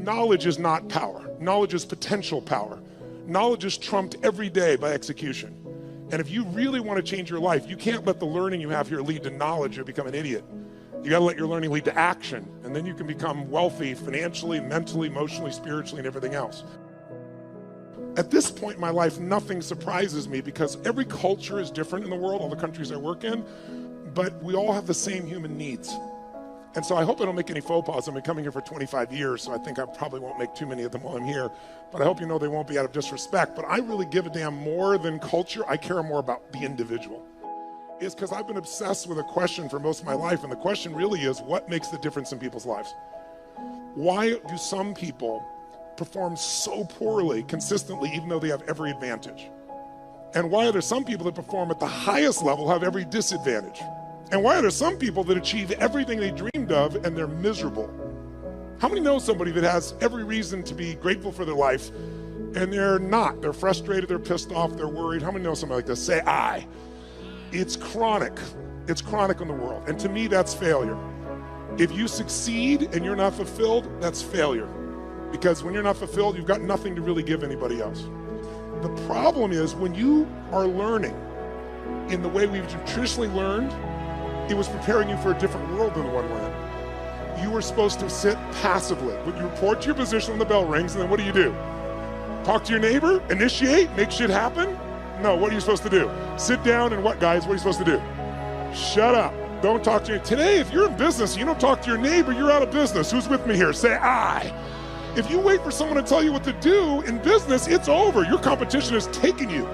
knowledge is not power. Knowledge is potential power. Knowledge is trumped every day by execution. And if you really want to change your life, you can't let the learning you have here lead to knowledge or become an idiot. You got to let your learning lead to action, and then you can become wealthy financially, mentally, emotionally, spiritually, and everything else. At this point in my life, nothing surprises me because every culture is different in the world, all the countries I work in, but we all have the same human needs. And so I hope I don't make any faux pas. I've been coming here for 25 years, so I think I probably won't make too many of them while I'm here. But I hope you know they won't be out of disrespect. But I really give a damn more than culture. I care more about the individual. It's because I've been obsessed with a question for most of my life, and the question really is, what makes the difference in people's lives? Why do some people perform so poorly consistently even though they have every advantage? And why are there some people that perform at the highest level have every disadvantage? And why are there some people that achieve everything they dreamed of and they're miserable? How many know somebody that has every reason to be grateful for their life and they're not? They're frustrated, they're pissed off, they're worried. How many know somebody like this? Say I. It's chronic. It's chronic in the world. And to me, that's failure. If you succeed and you're not fulfilled, that's failure. Because when you're not fulfilled, you've got nothing to really give anybody else. The problem is when you are learning in the way we've traditionally learned, it was preparing you for a different world than the one we're in. You were supposed to sit passively. You report to your position when the bell rings, and then what do? Talk to your neighbor? Initiate? Make shit happen? No, what are you supposed to do? Sit down and what, guys? What are you supposed to do? Shut up. Don't talk to your... Today, if you're in business, you don't talk to your neighbor, you're out of business. Who's with me here? Say I. If you wait for someone to tell you what to do in business, it's over. Your competition has taken you.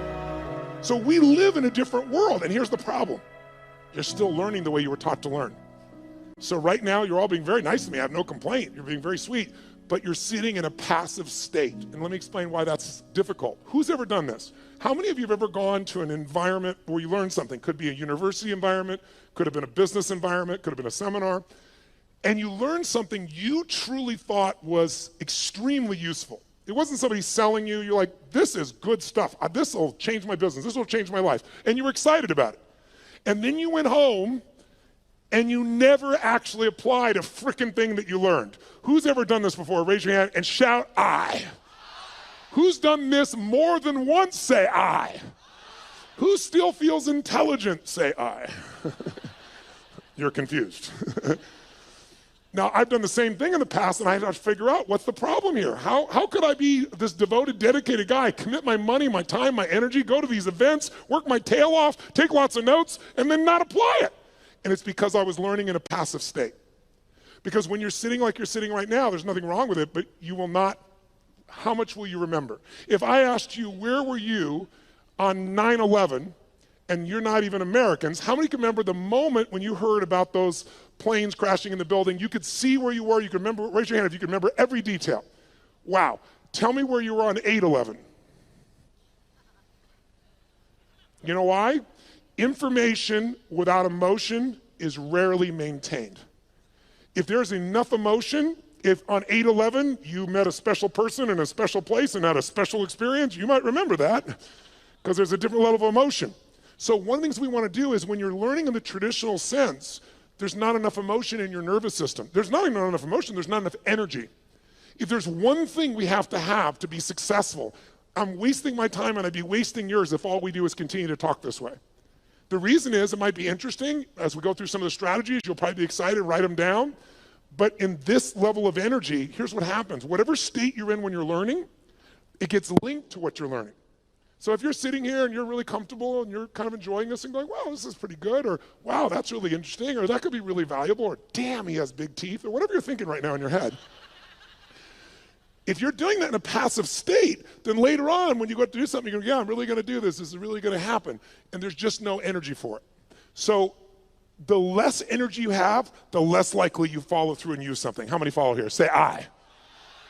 So we live in a different world, and here's the problem. You're still learning the way you were taught to learn. So right now, you're all being very nice to me. I have no complaint. You're being very sweet, but you're sitting in a passive state. And let me explain why that's difficult. Who's ever done this? How many of you have ever gone to an environment where you learned something? Could be a university environment, could have been a business environment, could have been a seminar, and you learned something you truly thought was extremely useful. It wasn't somebody selling you. You're like, this is good stuff. This will change my business. This will change my life. And you were excited about it. And then you went home and you never actually applied a frickin' thing that you learned. Who's ever done this before? Raise your hand and shout, I. Who's done this more than once? Say, I. Who still feels intelligent? Say, I. You're confused. Now, I've done the same thing in the past, and I have to figure out what's the problem here. How could I be this devoted, dedicated guy, commit my money, my time, my energy, go to these events, work my tail off, take lots of notes, and then not apply it? And it's because I was learning in a passive state. Because when you're sitting like you're sitting right now, there's nothing wrong with it, but you will not, how much will you remember? If I asked you, where were you on 9/11, and you're not even Americans, how many can remember the moment when you heard about those planes crashing in the building? You could see where you were, you could remember, raise your hand if you could remember every detail. Wow, tell me where you were on 8/11. You know why? Information without emotion is rarely maintained. If there's enough emotion, if on 8/11 you met a special person in a special place and had a special experience, you might remember that because there's a different level of emotion. So one of the things we want to do is when you're learning in the traditional sense, there's not enough emotion in your nervous system. There's not even enough emotion, there's not enough energy. If there's one thing we have to be successful, I'm wasting my time and I'd be wasting yours if all we do is continue to talk this way. The reason is it might be interesting. As we go through some of the strategies, you'll probably be excited, write them down. But in this level of energy, here's what happens. Whatever state you're in when you're learning, it gets linked to what you're learning. So if you're sitting here and you're really comfortable and you're kind of enjoying this and going, wow, this is pretty good, or wow, that's really interesting, or that could be really valuable, or damn, he has big teeth, or whatever you're thinking right now in your head. If you're doing that in a passive state, then later on when you go to do something, you go, yeah, I'm really going to do this. This is really going to happen. And there's just no energy for it. So the less energy you have, the less likely you follow through and use something. How many follow here? Say I.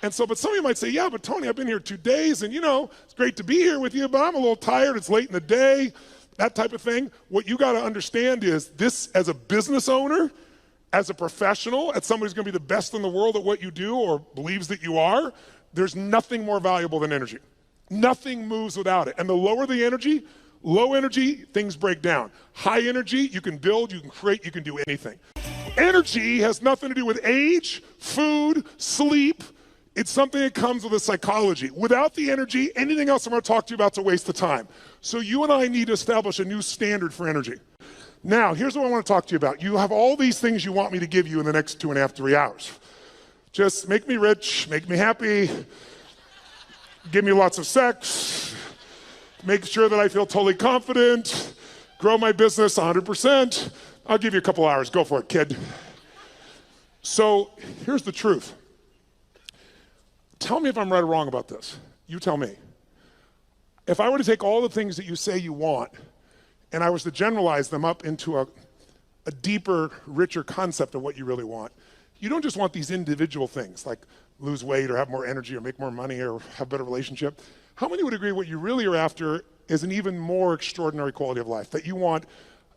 And so, but some of you might say, yeah, but Tony, I've been here 2 days and it's great to be here with you, but I'm a little tired. It's late in the day, that type of thing. What you got to understand is this, as a business owner, as a professional, as somebody who's going to be the best in the world at what you do or believes that you are, there's nothing more valuable than energy. Nothing moves without it. And the lower the energy, low energy, things break down. High energy, you can build, you can create, you can do anything. Energy has nothing to do with age, food, sleep. It's something that comes with a psychology. Without the energy, anything else I'm going to talk to you about is a waste of time. So you and I need to establish a new standard for energy. Now, here's what I want to talk to you about. You have all these things you want me to give you in the next 2.5, 3 hours. Just make me rich, make me happy, give me lots of sex, make sure that I feel totally confident, grow my business 100%. I'll give you a couple hours. Go for it, kid. So here's the truth. Tell me if I'm right or wrong about this. You tell me. If I were to take all the things that you say you want and I was to generalize them up into a deeper, richer concept of what you really want, you don't just want these individual things like lose weight or have more energy or make more money or have a better relationship. How many would agree what you really are after is an even more extraordinary quality of life? That you want,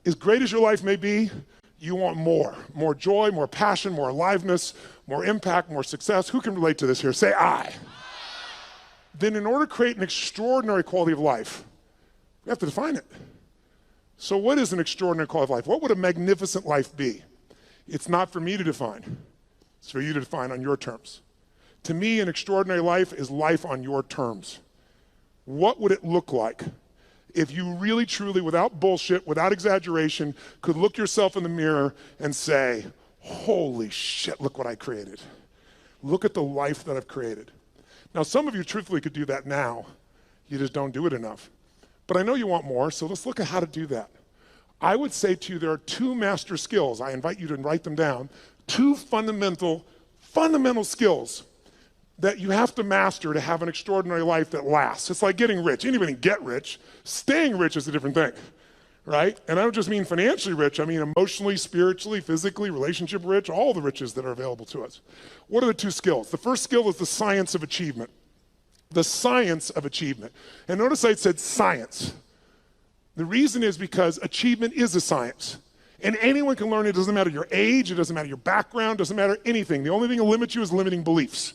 as great as your life may be, you want more joy, more passion, more aliveness, more impact, more success. Who can relate to this here? Say I. Then in order to create an extraordinary quality of life, we have to define it. So what is an extraordinary quality of life? What would a magnificent life be? It's not for me to define. It's for you to define on your terms. To me, an extraordinary life is life on your terms. What would it look like if you really, truly, without bullshit, without exaggeration, could look yourself in the mirror and say, holy shit, look what I created. Look at the life that I've created. Now, some of you truthfully could do that now. You just don't do it enough. But I know you want more, so let's look at how to do that. I would say to you, there are 2 master skills. I invite you to write them down. 2 fundamental skills that you have to master to have an extraordinary life that lasts. It's like getting rich. Anybody can get rich. Staying rich is a different thing, right? And I don't just mean financially rich. I mean emotionally, spiritually, physically, relationship rich, all the riches that are available to us. What are the 2 skills? The first skill is the science of achievement. The science of achievement. And notice I said science. The reason is because achievement is a science. And anyone can learn it. It doesn't matter your age. It doesn't matter your background. It doesn't matter anything. The only thing that limits you is limiting beliefs.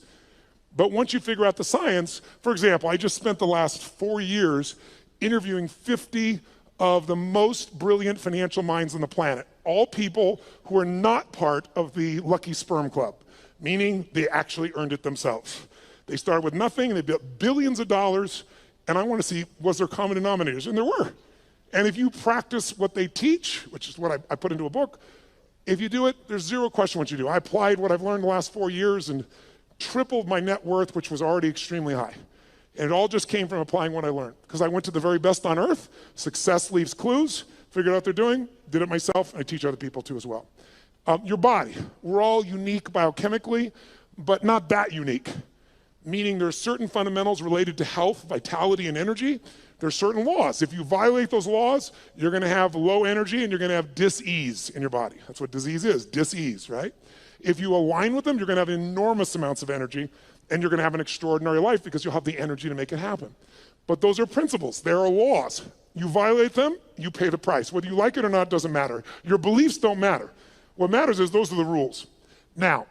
But once you figure out the science, for example, I just spent the last 4 years interviewing 50 of the most brilliant financial minds on the planet, all people who are not part of the Lucky Sperm Club, meaning they actually earned it themselves. They started with nothing, and they built billions of dollars, and I want to see, was there common denominators? And there were. And if you practice what they teach, which is what I put into a book, if you do it, there's zero question what you do. I applied what I've learned the last 4 years and tripled my net worth, which was already extremely high. And it all just came from applying what I learned. Because I went to the very best on earth, success leaves clues, figured out what they're doing, did it myself, and I teach other people too as well. Your body, we're all unique biochemically, but not that unique. Meaning there's certain fundamentals related to health, vitality, and energy. There's certain laws. If you violate those laws, you're gonna have low energy and you're gonna have dis-ease in your body. That's what disease is, dis-ease, right? If you align with them, you're gonna have enormous amounts of energy and you're gonna have an extraordinary life because you'll have the energy to make it happen. But those are principles, there are laws. You violate them, you pay the price. Whether you like it or not doesn't matter. Your beliefs don't matter. What matters is those are the rules. Now,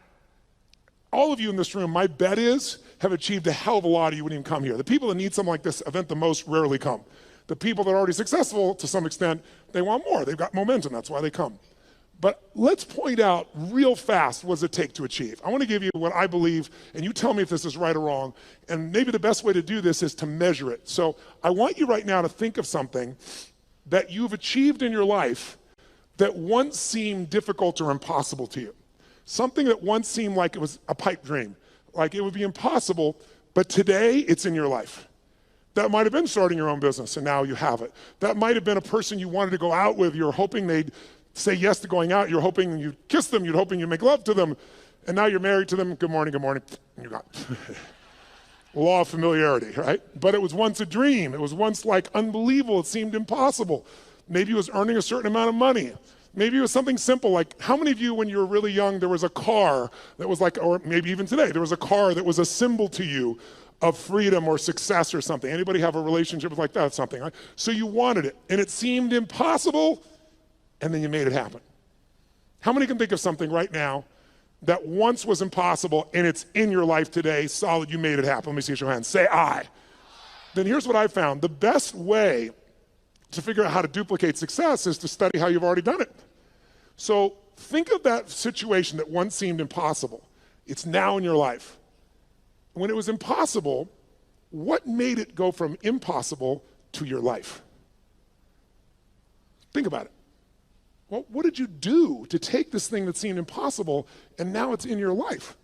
all of you in this room, my bet is, have achieved a hell of a lot of you wouldn't even come here. The people that need something like this event the most rarely come. The people that are already successful to some extent, they want more. They've got momentum, that's why they come. But let's point out real fast what does it take to achieve. I want to give you what I believe, and you tell me if this is right or wrong, and maybe the best way to do this is to measure it. So I want you right now to think of something that you've achieved in your life that once seemed difficult or impossible to you. Something that once seemed like it was a pipe dream, like it would be impossible, but today it's in your life. That might have been starting your own business and now you have it. That might have been a person you wanted to go out with, you're hoping they'd say yes to going out, you're hoping you'd kiss them, you're hoping you'd make love to them, and now you're married to them, good morning, and you're gone. Law of familiarity, right? But it was once a dream. It was once like unbelievable, it seemed impossible. Maybe it was earning a certain amount of money. Maybe it was something simple like, how many of you when you were really young, there was a car that was like, or maybe even today, there was a car that was a symbol to you of freedom or success or something. Anybody have a relationship with like that, something, right? So you wanted it and it seemed impossible and then you made it happen. How many can think of something right now that once was impossible and it's in your life today, solid, you made it happen? Let me see your hands, say I. Then here's what I found. The best way to figure out how to duplicate success is to study how you've already done it. So think of that situation that once seemed impossible. It's now in your life. When it was impossible, what made it go from impossible to your life? Think about it. Well, what did you do to take this thing that seemed impossible and now it's in your life?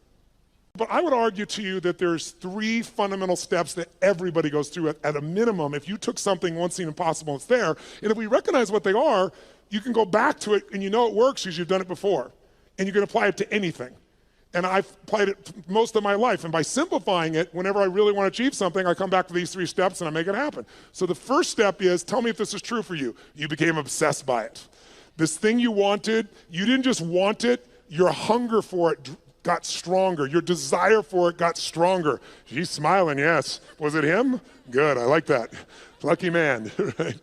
But I would argue to you that there's 3 fundamental steps that everybody goes through at a minimum. If you took something once seemed impossible, it's there. And if we recognize what they are, you can go back to it and you know it works because you've done it before. And you can apply it to anything. And I've applied it most of my life. And by simplifying it, whenever I really want to achieve something, I come back to these 3 steps and I make it happen. So the first step is, tell me if this is true for you. You became obsessed by it. This thing you wanted, you didn't just want it, your hunger for it got stronger. Your desire for it got stronger. She's smiling, yes. Was it him? Good, I like that. Lucky man, right?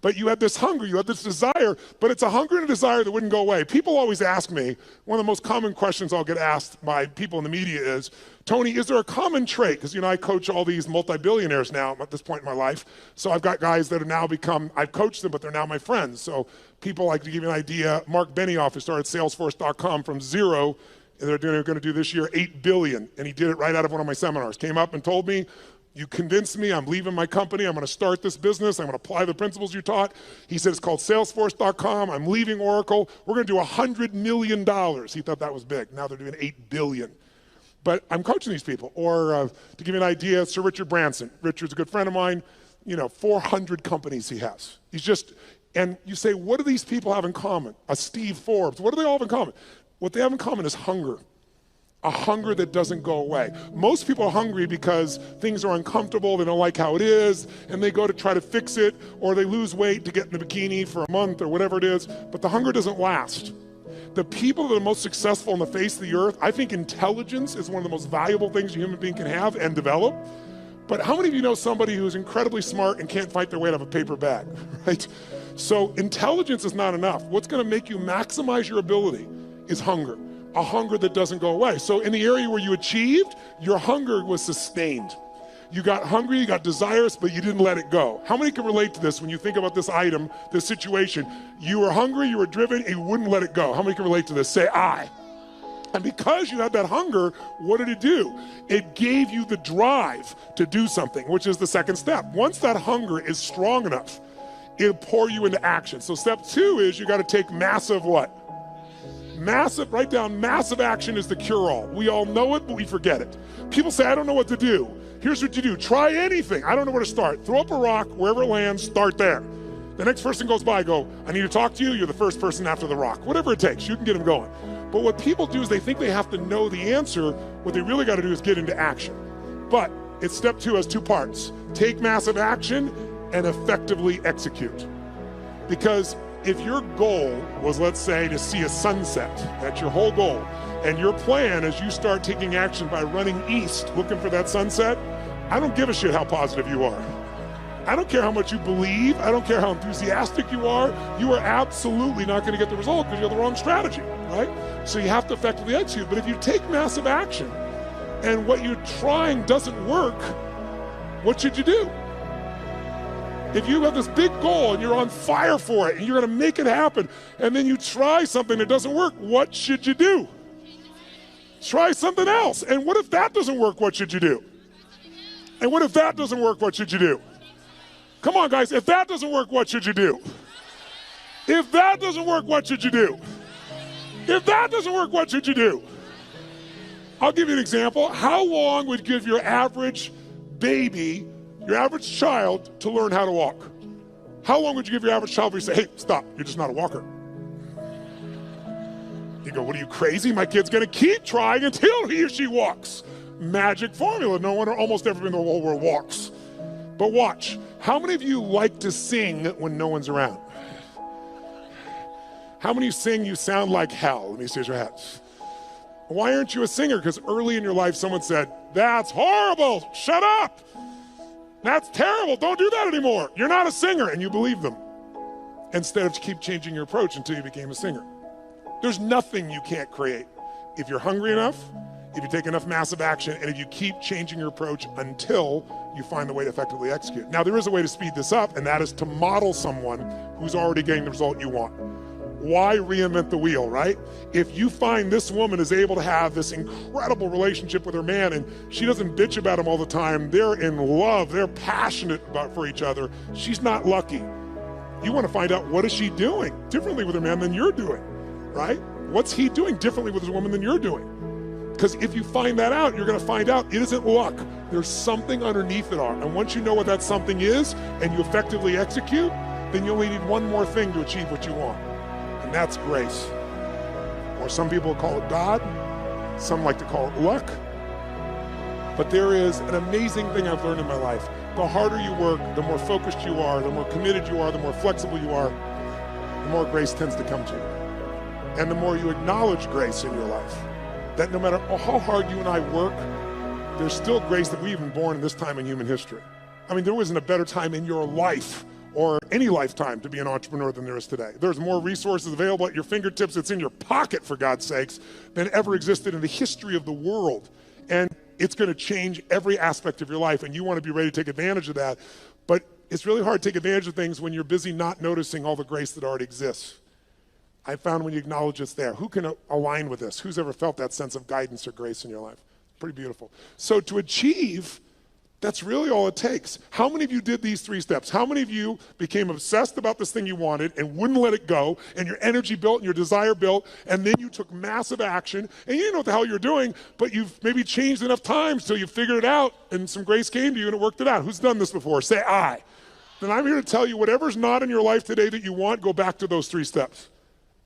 But you had this hunger, you had this desire, but it's a hunger and a desire that wouldn't go away. People always ask me, one of the most common questions I'll get asked by people in the media is, Tony, is there a common trait? Because I coach all these multi-billionaires now at this point in my life. So I've got guys that have now become, I've coached them, but they're now my friends. So people, like to give you an idea, Mark Benioff, who started Salesforce.com from 0, and they're going to do this year $8 billion. And he did it right out of one of my seminars. Came up and told me, you convinced me, I'm leaving my company, I'm going to start this business, I'm going to apply the principles you taught. He said, it's called Salesforce.com, I'm leaving Oracle, we're going to do $100 million. He thought that was big. Now they're doing $8 billion. But I'm coaching these people. Or to give you an idea, Sir Richard Branson. Richard's a good friend of mine. 400 companies he has. He's just, and you say, what do these people have in common? A Steve Forbes, what do they all have in common? What they have in common is hunger. A hunger that doesn't go away. Most people are hungry because things are uncomfortable, they don't like how it is, and they go to try to fix it, or they lose weight to get in the bikini for a month or whatever it is, but the hunger doesn't last. The people that are most successful on the face of the earth, I think intelligence is one of the most valuable things a human being can have and develop. But how many of you know somebody who's incredibly smart and can't fight their way out of a paper bag, right? So intelligence is not enough. What's gonna make you maximize your ability is hunger. A hunger that doesn't go away. So in the area where you achieved, your hunger was sustained. You got hungry, you got desirous, but you didn't let it go. How many can relate to this when you think about this item, this situation? You were hungry, you were driven, and you wouldn't let it go. How many can relate to this? Say, I. And because you had that hunger, what did it do? It gave you the drive to do something, which is the second step. Once that hunger is strong enough, it'll pour you into action. So step 2 is you got to take massive what? Massive, write down, massive action is the cure-all. We all know it, but we forget it. People say, I don't know what to do. Here's what you do. Try anything. I don't know where to start. Throw up a rock, wherever it lands, start there. The next person goes by, go, I need to talk to you. You're the first person after the rock. Whatever it takes, you can get them going. But what people do is they think they have to know the answer. What they really got to do is get into action. But it's step 2 has 2 parts. Take massive action and effectively execute. Because if your goal was, let's say, to see a sunset, that's your whole goal, and your plan is you start taking action by running east, looking for that sunset, I don't give a shit how positive you are. I don't care how much you believe, I don't care how enthusiastic you are absolutely not gonna get the result because you have the wrong strategy, right? So you have to effectively execute. But if you take massive action and what you're trying doesn't work, what should you do? If you have this big goal and you're on fire for it and you're gonna make it happen, and then you try something that doesn't work, what should you do? Try something else. And what if that doesn't work, what should you do? And what if that doesn't work, what should you do? Come on, guys, if that doesn't work, what should you do? If that doesn't work, what should you do? If that doesn't work, what should you do? I'll give you an example. How long would you give your average baby, your average child, to learn how to walk? How long would you give your average child before you say, hey, stop, you're just not a walker? You go, what are you, crazy? My kid's gonna keep trying until he or she walks. Magic formula, no one or almost everyone in the whole world walks. But watch, how many of you like to sing when no one's around? How many sing you sound like hell? Let me see your hands. Why aren't you a singer? Because early in your life someone said, that's horrible, shut up. That's terrible, don't do that anymore. You're not a singer, and you believe them. Instead of keep changing your approach until you became a singer. There's nothing you can't create. If you're hungry enough, if you take enough massive action, and if you keep changing your approach until you find the way to effectively execute. Now there is a way to speed this up, and that is to model someone who's already getting the result you want. why reinvent the wheel, right? If you find this woman is able to have this incredible relationship with her man and she doesn't bitch about him all the time, they're in love, they're passionate for each other, she's not lucky. You want to find out, what is she doing differently with her man than you're doing, right? What's he doing differently with his woman than you're doing? Because if you find that out, you're going to find out it isn't luck. There's something underneath it all. And once you know what that something is and you effectively execute, then you only need one more thing to achieve what you want. And that's grace. Or some people call it God. Some like to call it luck. But there is an amazing thing I've learned in my life. The harder you work, the more focused you are, the more committed you are, the more flexible you are, the more grace tends to come to you. And the more you acknowledge grace in your life, that no matter how hard you and I work, there's still grace that we've been born in this time in human history. I mean, there wasn't a better time in your life or any lifetime to be an entrepreneur than there is today. There's more resources available at your fingertips, it's in your pocket, for God's sakes, than ever existed in the history of the world. And it's going to change every aspect of your life, and you want to be ready to take advantage of that. But it's really hard to take advantage of things when you're busy not noticing all the grace that already exists. I found when you acknowledge it's there. Who can align with this? Who's ever felt that sense of guidance or grace in your life? Pretty beautiful. So to achieve, that's really all it takes. How many of you did these 3 steps? How many of you became obsessed about this thing you wanted and wouldn't let it go, and your energy built and your desire built, and then you took massive action, and you didn't know what the hell you're doing, but you've maybe changed enough times till you figured it out, and some grace came to you and it worked it out? Who's done this before? Say I. Then I'm here to tell you, whatever's not in your life today that you want, go back to those 3 steps.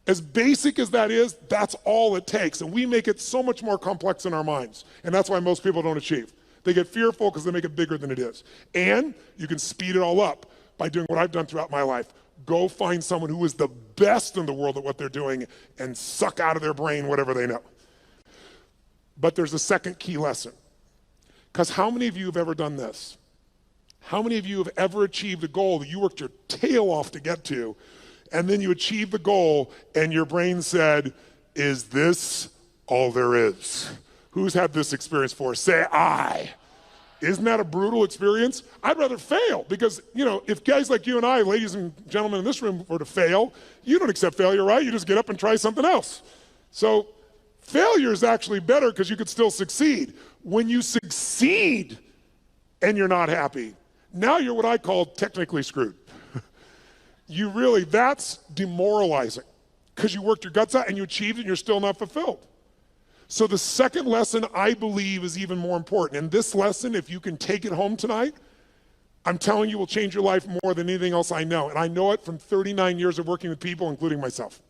As basic as that is, that's all it takes. And we make it so much more complex in our minds. And that's why most people don't achieve. They get fearful because they make it bigger than it is. And you can speed it all up by doing what I've done throughout my life. Go find someone who is the best in the world at what they're doing and suck out of their brain whatever they know. But there's a second key lesson. Because how many of you have ever done this? How many of you have ever achieved a goal that you worked your tail off to get to, and then you achieved the goal and your brain said, is this all there is? Who's had this experience before? Say I. Isn't that a brutal experience? I'd rather fail because, if guys like you and I, ladies and gentlemen in this room, were to fail, you don't accept failure, right? You just get up and try something else. So failure is actually better because you could still succeed. When you succeed and you're not happy, now you're what I call technically screwed. That's demoralizing because you worked your guts out and you achieved it and you're still not fulfilled. So the second lesson I believe is even more important. And this lesson, if you can take it home tonight, I'm telling you will change your life more than anything else I know. And I know it from 39 years of working with people, including myself.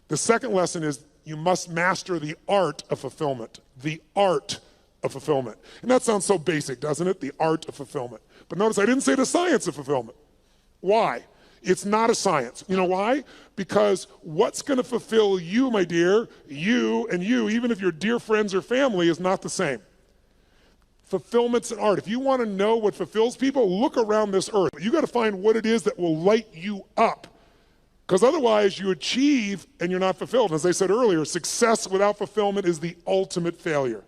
The second lesson is you must master the art of fulfillment. The art of fulfillment. And that sounds so basic, doesn't it? The art of fulfillment. But notice I didn't say the science of fulfillment. Why? It's not a science. You know why? Because what's going to fulfill you, my dear, you and you, even if you're dear friends or family, is not the same. Fulfillment's an art. If you want to know what fulfills people, look around this earth. You got to find what it is that will light you up. Because otherwise you achieve and you're not fulfilled. As I said earlier, success without fulfillment is the ultimate failure.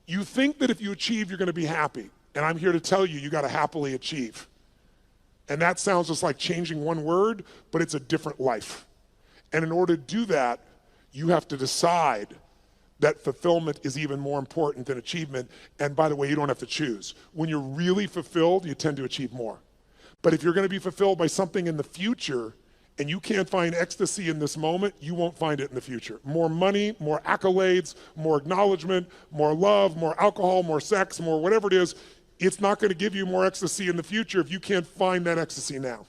You think that if you achieve, you're going to be happy. And I'm here to tell you, you got to happily achieve. And that sounds just like changing one word, but it's a different life. And in order to do that, you have to decide that fulfillment is even more important than achievement. And by the way, you don't have to choose. When you're really fulfilled, you tend to achieve more. But if you're going to be fulfilled by something in the future, and you can't find ecstasy in this moment, you won't find it in the future. More money, more accolades, more acknowledgement, more love, more alcohol, more sex, more whatever it is, it's not going to give you more ecstasy in the future if you can't find that ecstasy now.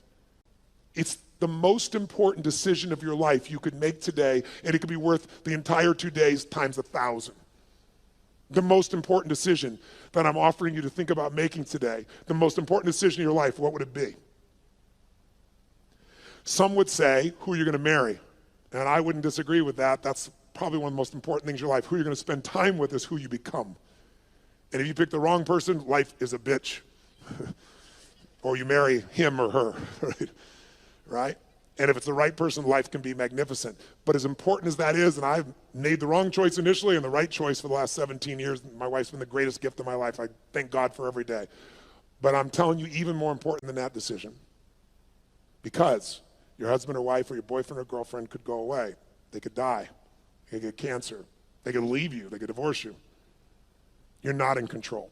It's the most important decision of your life you could make today, and it could be worth the entire 2 days times 1,000. The most important decision that I'm offering you to think about making today, the most important decision in your life, what would it be? Some would say who you're going to marry, and I wouldn't disagree with that. That's probably one of the most important things in your life. Who you're going to spend time with is who you become. And if you pick the wrong person, life is a bitch. Or you marry him or her, right? And if it's the right person, life can be magnificent. But as important as that is, and I've made the wrong choice initially and the right choice for the last 17 years, my wife's been the greatest gift of my life. I thank God for every day. But I'm telling you, even more important than that decision. Because Your husband or wife or your boyfriend or girlfriend could go away. They could die. They could get cancer. They could leave you. They could divorce you. You're not in control.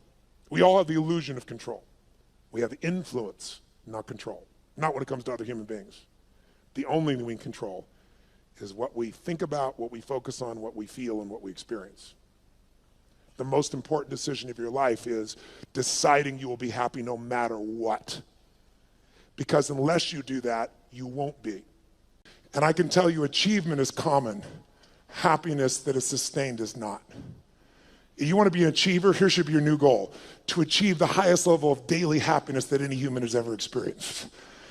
We all have the illusion of control. We have influence, not control. Not when it comes to other human beings. The only thing we can control is what we think about, what we focus on, what we feel, and what we experience. The most important decision of your life is deciding you will be happy no matter what. Because unless you do that, you won't be. And I can tell you achievement is common. Happiness that is sustained is not. If you want to be an achiever, here should be your new goal. To achieve the highest level of daily happiness that any human has ever experienced.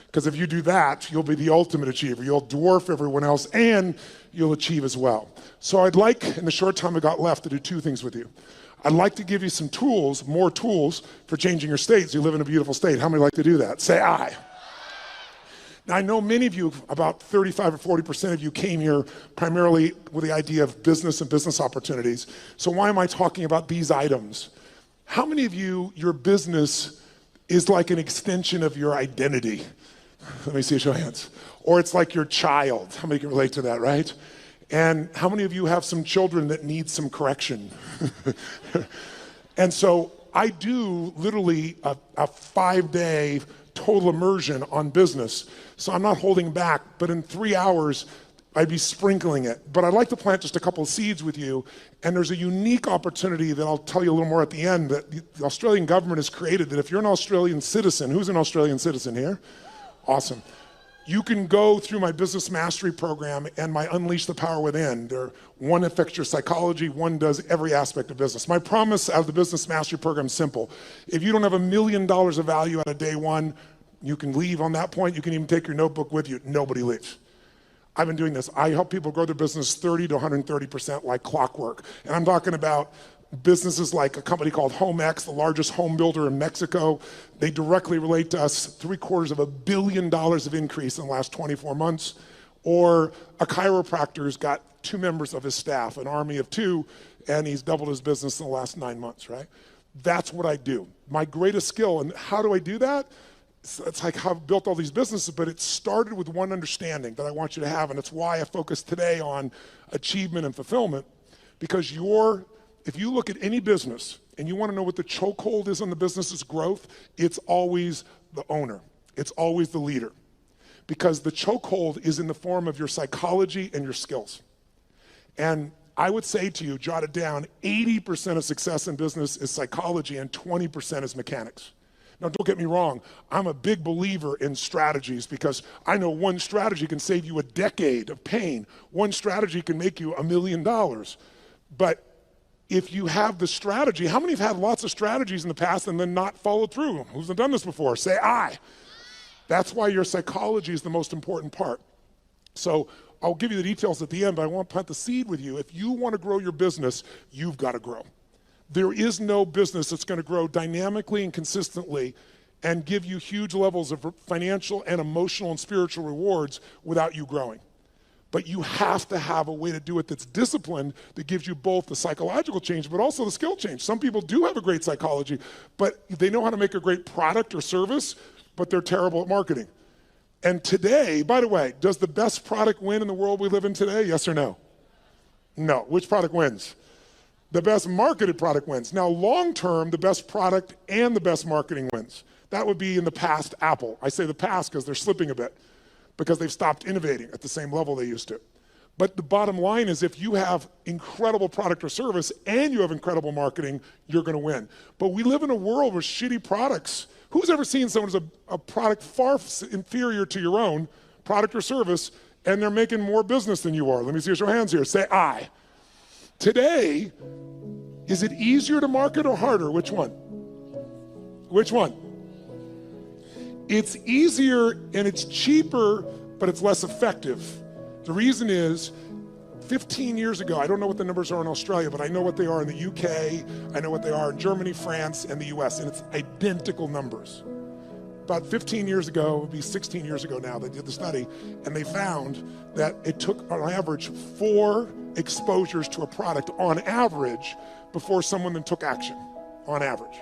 Because if you do that, you'll be the ultimate achiever. You'll dwarf everyone else and you'll achieve as well. So I'd like, in the short time I got left, to do two things with you. I'd like to give you some tools, more tools for changing your states. You live in a beautiful state. How many like to do that? Say aye. Now I know many of you, about 35 or 40% of you came here primarily with the idea of business and business opportunities. So why am I talking about these items? How many of you, your business is like an extension of your identity? Let me see a show of hands. Or it's like your child. How many can relate to that, right? And how many of you have some children that need some correction? And so I do literally a 5-day total immersion on business. So I'm not holding back, but in 3 hours, I'd be sprinkling it. But I'd like to plant just a couple of seeds with you. And there's a unique opportunity that I'll tell you a little more at the end that the Australian government has created, that if you're an Australian citizen, who's an Australian citizen here? Awesome. You can go through my business mastery program and my Unleash the Power Within. One affects your psychology, one does every aspect of business. My promise out of the business mastery program is simple. If you don't have $1 million of value out of day one, you can leave on that point. You can even take your notebook with you. Nobody leaves. I've been doing this. I help people grow their business 30 to 130% like clockwork. And I'm talking about businesses like a company called HomeX, the largest home builder in Mexico. They directly relate to us, $750 million of increase in the last 24 months. Or a chiropractor's got 2 members of his staff, an army of 2, and he's doubled his business in the last 9 months, right? That's what I do. My greatest skill, and how do I do that? It's like how I've built all these businesses, but it started with one understanding that I want you to have, and it's why I focus today on achievement and fulfillment, because if you look at any business and you want to know what the chokehold is on the business's growth, it's always the owner. It's always the leader. Because the chokehold is in the form of your psychology and your skills. And I would say to you, jot it down, 80% of success in business is psychology and 20% is mechanics. Now, don't get me wrong, I'm a big believer in strategies because I know one strategy can save you a decade of pain. One strategy can make you $1 million. But if you have the strategy, how many have had lots of strategies in the past and then not followed through? Who's done this before? Say aye. That's why your psychology is the most important part. So I'll give you the details at the end, but I want to plant the seed with you. If you want to grow your business, you've got to grow. There is no business that's going to grow dynamically and consistently and give you huge levels of financial and emotional and spiritual rewards without you growing. But you have to have a way to do it that's disciplined, that gives you both the psychological change, but also the skill change. Some people do have a great psychology, but they know how to make a great product or service, but they're terrible at marketing. And today, by the way, does the best product win in the world we live in today? Yes or no? No. Which product wins? The best marketed product wins. Now, long term, the best product and the best marketing wins. That would be in the past Apple. I say the past because they're slipping a bit, because they've stopped innovating at the same level they used to. But the bottom line is if you have incredible product or service and you have incredible marketing, you're going to win. But we live in a world with shitty products. Who's ever seen someone who's a product far inferior to your own product or service, and they're making more business than you are? Let me see your hands here. Say aye. Today, is it easier to market or harder? Which one? Which one? It's easier and it's cheaper, but it's less effective. The reason is 15 years ago, I don't know what the numbers are in Australia, but I know what they are in the UK, I know what they are in Germany, France, and the US, and it's identical numbers. About 15 years ago, it would be 16 years ago now, they did the study, and they found that it took, on average, 4 exposures to a product on average before someone then took action, on average.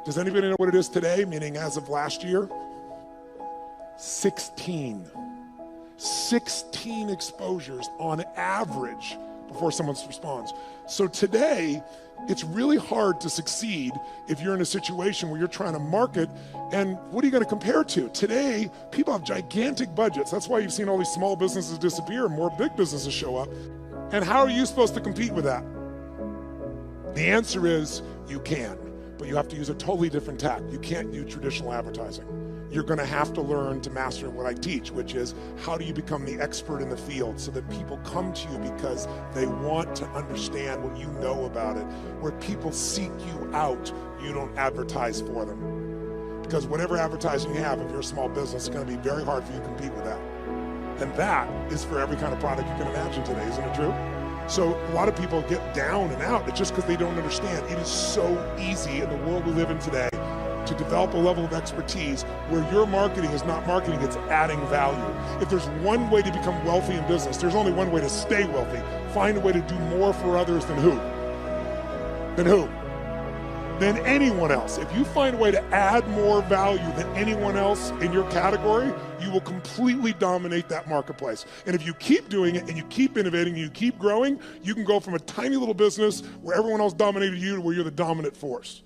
Does anybody know what it is today, meaning as of last year? 16. 16 exposures on average before someone responds. So today, it's really hard to succeed if you're in a situation where you're trying to market, and what are you going to compare to? Today, people have gigantic budgets. That's why you've seen all these small businesses disappear and more big businesses show up. And how are you supposed to compete with that? The answer is you can, but you have to use a totally different tack. You can't do traditional advertising. You're going to have to learn to master what I teach, which is how do you become the expert in the field so that people come to you because they want to understand what you know about it. Where people seek you out, you don't advertise for them. Because whatever advertising you have, if you're a small business, it's going to be very hard for you to compete with that. And that is for every kind of product you can imagine today, isn't it true? So a lot of people get down and out. It's just because they don't understand. It is so easy in the world we live in today to develop a level of expertise where your marketing is not marketing, it's adding value. If there's one way to become wealthy in business, there's only one way to stay wealthy. Find a way to do more for others than who? Than who? Than anyone else. If you find a way to add more value than anyone else in your category, you will completely dominate that marketplace. And if you keep doing it and you keep innovating and you keep growing, you can go from a tiny little business where everyone else dominated you to where you're the dominant force.